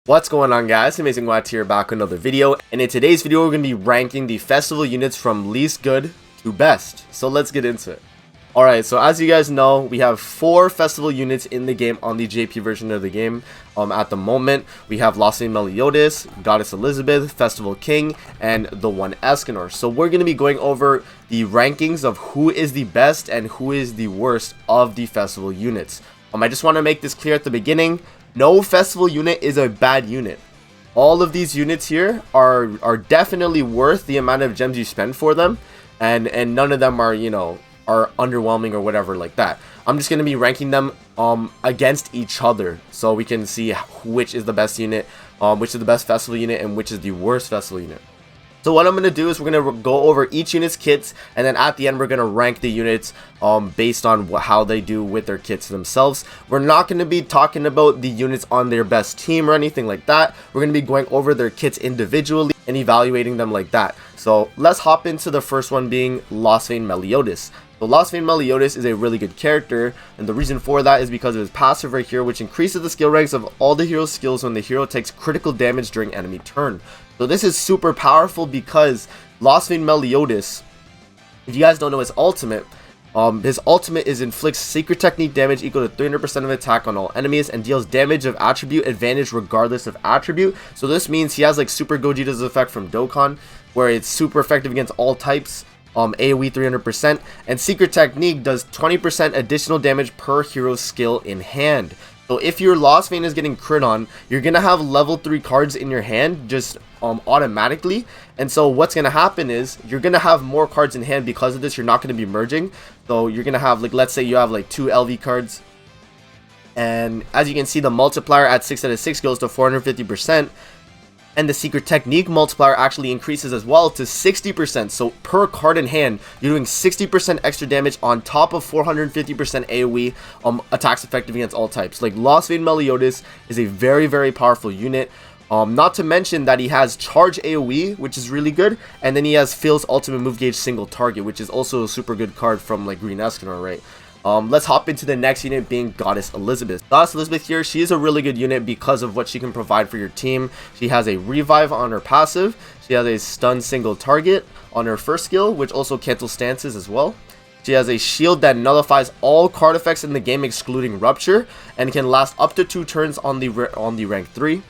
What's going on, guys? Amazing Watt here, back with another video, and in today's video we're going to be ranking the festival units from least good to best. So let's get into it. Alright, so as you guys know, we have 4 festival units in the game on the JP version of the game. At the moment, we have Lostvayne Meliodas, Goddess Elizabeth, Festival King, and the One Escanor. So we're going to be going over the rankings of who is the best and who is the worst of the festival units. I just want to make this clear at the beginning. No festival unit is a bad unit. All of these units here are definitely worth the amount of gems you spend for them, and none of them are, you know, are underwhelming or whatever like that. I'm just going to be ranking them against each other so we can see which is the best unit, which is the best festival unit, and which is the worst festival unit. So what I'm going to do is we're going to go over each unit's kits, and then at the end we're going to rank the units based on how they do with their kits themselves. We're not going to be talking about the units on their best team or anything like that. We're going to be going over their kits individually and evaluating them like that. So let's hop into the first one, being Lostvayne Meliodas. So Lostvayne Meliodas is a really good character, and the reason for that is because of his passive right here, which increases the skill ranks of all the hero's skills when the hero takes critical damage during enemy turn. So this is super powerful because Lostvayne Meliodas, if you guys don't know his ultimate is inflicts secret technique damage equal to 300% of attack on all enemies and deals damage of attribute advantage regardless of attribute. So this means he has like Super Gogeta's effect from Dokkan, where it's super effective against all types. AoE 300%, and secret technique does 20% additional damage per hero's skill in hand. So if your Lostvayne is getting crit on, you're gonna have level 3 cards in your hand just automatically, and so what's gonna happen is you're gonna have more cards in hand because of this. You're not gonna be merging, so you're gonna have, like, let's say you have like 2 LV cards, and as you can see, the multiplier at 6 out of 6 goes to 450%. And the secret technique multiplier actually increases as well to 60%. So per card in hand, you're doing 60% extra damage on top of 450% AoE attacks effective against all types. Like, Lostvayne Meliodas is a very, very powerful unit. Not to mention that he has charge AoE, which is really good, and then he has Phil's ultimate move gauge single target, which is also a super good card from like One Escanor, right? Let's hop into the next unit, being Goddess Elizabeth. Goddess Elizabeth here, she is a really good unit because of what she can provide for your team. She has a revive on her passive. She has a stun single target on her first skill, which also cancels stances as well. She has a shield that nullifies all card effects in the game excluding rupture, and can last up to 2 turns on the rank 3.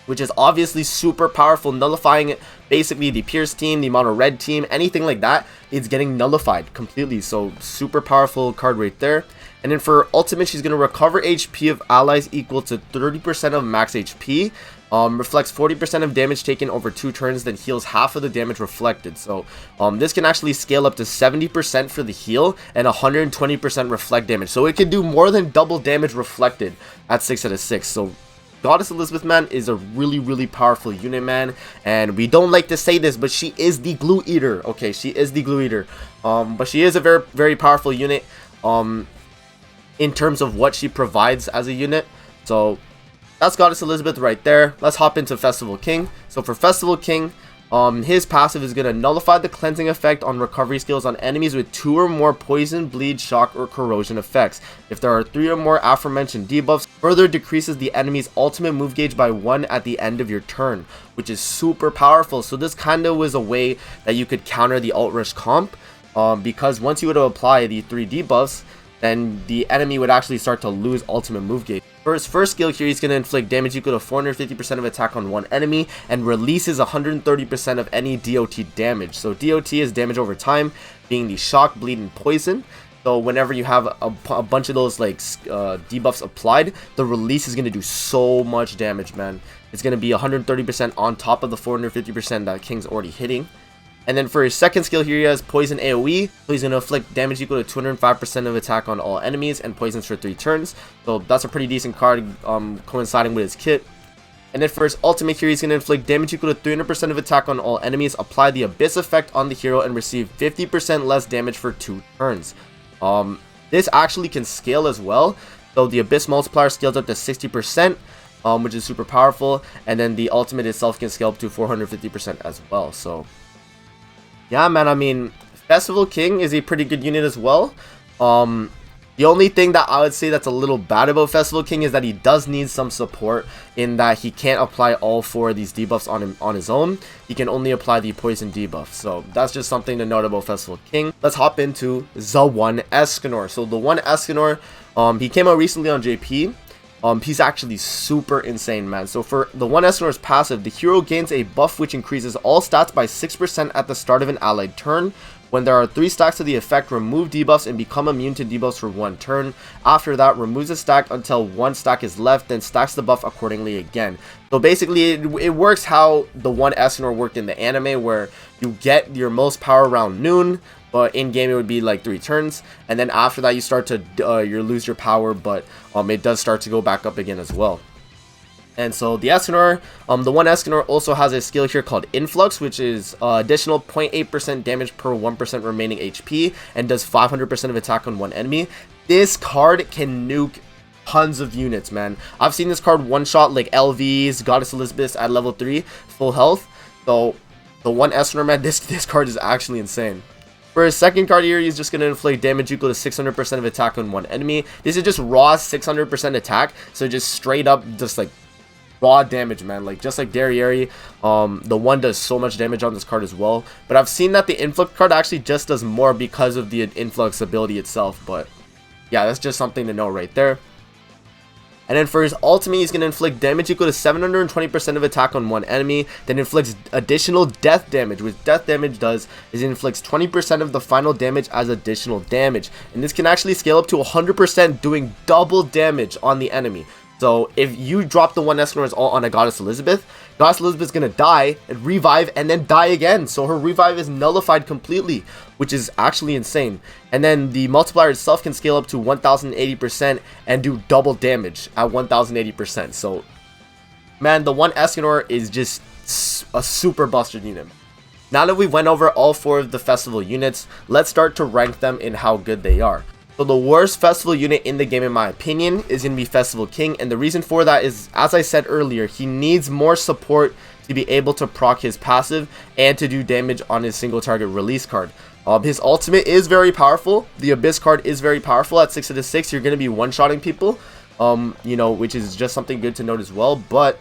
Which is obviously super powerful, nullifying basically the Pierce team, the Mono Red team, anything like that. It's getting nullified completely, so super powerful card right there. And then for ultimate, she's going to recover HP of allies equal to 30% of max HP, reflects 40% of damage taken over 2 turns, then heals half of the damage reflected. So this can actually scale up to 70% for the heal and 120% reflect damage, so it can do more than double damage reflected at 6 out of 6. So Goddess Elizabeth, man, is a really, really powerful unit, man, and we don't like to say this, but she is the glue eater. Okay, she is the glue eater, but she is a very, very powerful unit in terms of what she provides as a unit. So that's Goddess Elizabeth right there. Let's hop into Festival King. So for Festival King, his passive is going to nullify the cleansing effect on recovery skills on enemies with 2 or more poison, bleed, shock, or corrosion effects. If there are 3 or more aforementioned debuffs, further decreases the enemy's ultimate move gauge by 1 at the end of your turn, which is super powerful. So this kind of was a way that you could counter the Alt Rush comp, because once you would apply the 3 debuffs, then the enemy would actually start to lose ultimate move gauge. For his first skill here, he's going to inflict damage equal to 450% of attack on one enemy and releases 130% of any DOT damage. So DOT is damage over time, being the shock, bleed, and poison. So whenever you have a bunch of those like debuffs applied, the release is going to do so much damage, man. It's going to be 130% on top of the 450% that King's already hitting. And then for his second skill here, he has Poison AoE. So he's going to inflict damage equal to 205% of attack on all enemies and poisons for 3 turns. So that's a pretty decent card, coinciding with his kit. And then for his ultimate here, he's going to inflict damage equal to 300% of attack on all enemies, apply the Abyss effect on the hero, and receive 50% less damage for 2 turns. This actually can scale as well. So the Abyss multiplier scales up to 60%. Which is super powerful, and then the ultimate itself can scale up to 450% as well. So yeah, man, I mean, Festival King is a pretty good unit as well. The only thing that I would say that's a little bad about Festival King is that he does need some support, in that he can't apply all 4 of these debuffs on his own. He can only apply the poison debuff. So that's just something to note about Festival King. Let's hop into the One Escanor. So the One Escanor, he came out recently on JP. He's actually super insane, man. So for the One Escanor's passive, the hero gains a buff which increases all stats by 6% at the start of an allied turn. When there are 3 stacks to the effect, remove debuffs and become immune to debuffs for 1 turn. After that, removes a stack until 1 stack is left, then stacks the buff accordingly again. So basically, it works how the One Escanor worked in the anime, where you get your most power around noon, but in game it would be like 3 turns, and then after that you start to you lose your power, but it does start to go back up again as well. And so the Escanor, the One Escanor also has a skill here called Influx, which is additional 0.8% damage per 1% remaining HP, and does 500% of attack on one enemy. This card can nuke tons of units, man. I've seen this card one-shot like LVs, Goddess Elizabeth at level 3, full health. So the One Escanor, man, this card is actually insane. For his second card here, he's just going to inflict damage equal to 600% of attack on one enemy. This is just raw 600% attack, so just straight up, just like raw damage, man. Like just like Derriere, the one does so much damage on this card as well. But I've seen that the Influx card actually just does more because of the Influx ability itself. But yeah, that's just something to know right there. And then for his ultimate, he's going to inflict damage equal to 720% of attack on one enemy. Then inflicts additional death damage. Which death damage does is it inflicts 20% of the final damage as additional damage. And this can actually scale up to 100%, doing double damage on the enemy. So if you drop the One Escanor's ult on a Goddess Elizabeth's gonna die and revive and then die again. So her revive is nullified completely, which is actually insane. And then the multiplier itself can scale up to 1080% and do double damage at 1080%. So man, the One Escanor is just a super busted unit. Now that we went over all 4 of the festival units, let's start to rank them in how good they are. So the worst festival unit in the game, in my opinion, is going to be Festival King. And the reason for that is, as I said earlier, he needs more support to be able to proc his passive and to do damage on his single target release card. His ultimate is very powerful. The Abyss card is very powerful. At 6 out of 6, you're going to be one-shotting people, you know, which is just something good to note as well. But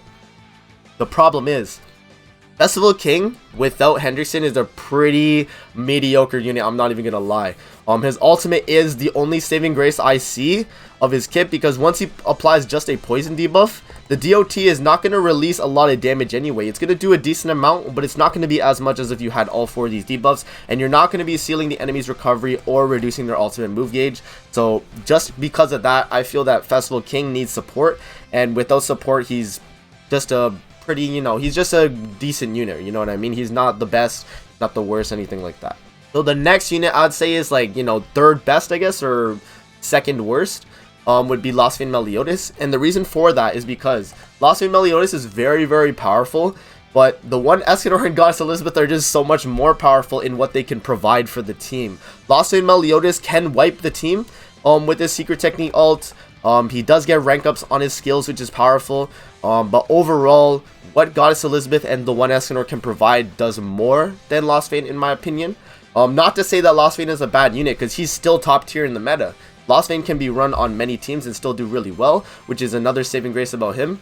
the problem is, Festival King without Hendrickson is a pretty mediocre unit, I'm not even gonna lie. His ultimate is the only saving grace I see of his kit, because once he applies just a poison debuff, the DOT is not going to release a lot of damage anyway. It's going to do a decent amount, but it's not going to be as much as if you had all 4 of these debuffs, and you're not going to be sealing the enemy's recovery or reducing their ultimate move gauge. So just because of that, I feel that Festival King needs support, and without support, he's just a pretty, you know, he's just a decent unit, you know what I mean? He's not the best, not the worst, anything like that. So the next unit I'd say is like, you know, third best, I guess, or second worst, would be Lostvayne Meliodas. And the reason for that is because Lostvayne Meliodas is very, very powerful, but the One Escanor and Goddess Elizabeth are just so much more powerful in what they can provide for the team. Lostvayne Meliodas can wipe the team with his secret technique ult. He does get rank ups on his skills, which is powerful, but overall, what Goddess Elizabeth and the One Escanor can provide does more than Lostvayne, in my opinion. Not to say that Lostvayne is a bad unit, because he's still top tier in the meta. Lostvayne can be run on many teams and still do really well, which is another saving grace about him.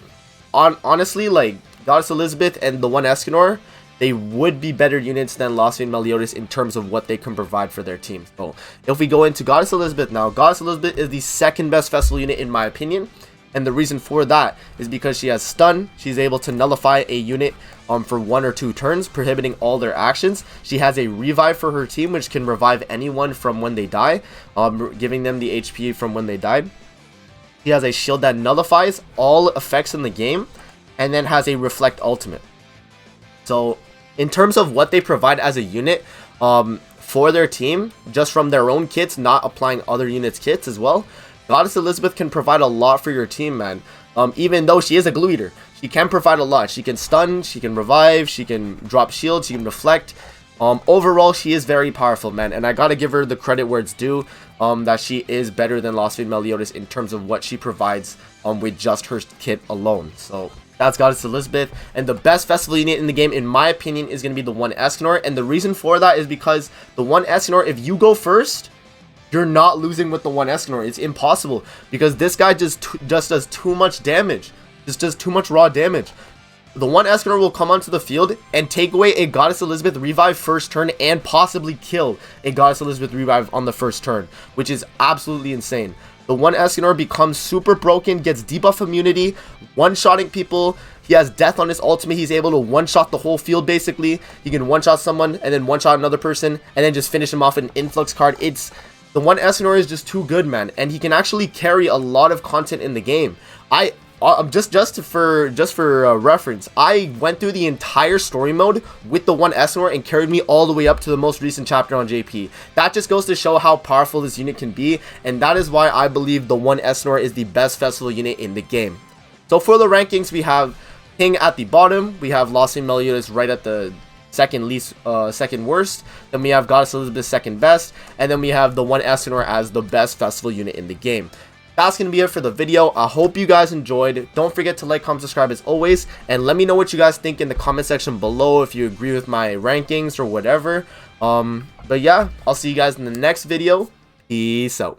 Honestly, like, Goddess Elizabeth and the One Escanor, they would be better units than Lostvayne Meliodas in terms of what they can provide for their team. So if we go into Goddess Elizabeth now, Goddess Elizabeth is the second best festival unit in my opinion. And the reason for that is because she has stun. She's able to nullify a unit for 1 or 2 turns, prohibiting all their actions. She has a revive for her team, which can revive anyone from when they die, giving them the HP from when they died. She has a shield that nullifies all effects in the game, and then has a reflect ultimate. So in terms of what they provide as a unit for their team, just from their own kits, not applying other units' kits as well, Goddess Elizabeth can provide a lot for your team, man. Even though she is a glue eater, she can provide a lot. She can stun, she can revive, she can drop shields, she can reflect. Overall, she is very powerful, man. And I gotta give her the credit where it's due, that she is better than Lostvayne Meliodas in terms of what she provides with just her kit alone. So that's Goddess Elizabeth. And the best festival unit in the game, in my opinion, is going to be the One Escanor. And the reason for that is because the One Escanor, if you go first, you're not losing with the One Escanor. It's impossible because this guy just does too much damage. Just does too much raw damage. The One Escanor will come onto the field and take away a Goddess Elizabeth revive first turn and possibly kill a Goddess Elizabeth revive on the first turn, which is absolutely insane. The One Escanor becomes super broken, gets debuff immunity, one-shotting people. He has death on his ultimate. He's able to one-shot the whole field, basically. He can one-shot someone and then one-shot another person and then just finish him off with an influx card. The One Escanor is just too good, man, and he can actually carry a lot of content in the game. Just for reference, I went through the entire story mode with the One Escanor and carried me all the way up to the most recent chapter on JP. That just goes to show how powerful this unit can be, and that is why I believe the One Escanor is the best festival unit in the game. So for the rankings, we have King at the bottom, we have Lostvayne Meliodas right at the second worst, then we have Goddess Elizabeth second best, and then we have the One Escanor as the best festival unit in the game. That's going to be it for the video. I hope you guys enjoyed. Don't forget to like, comment, subscribe as always, and let me know what you guys think in the comment section below if you agree with my rankings or whatever. But yeah, I'll see you guys in the next video. Peace out.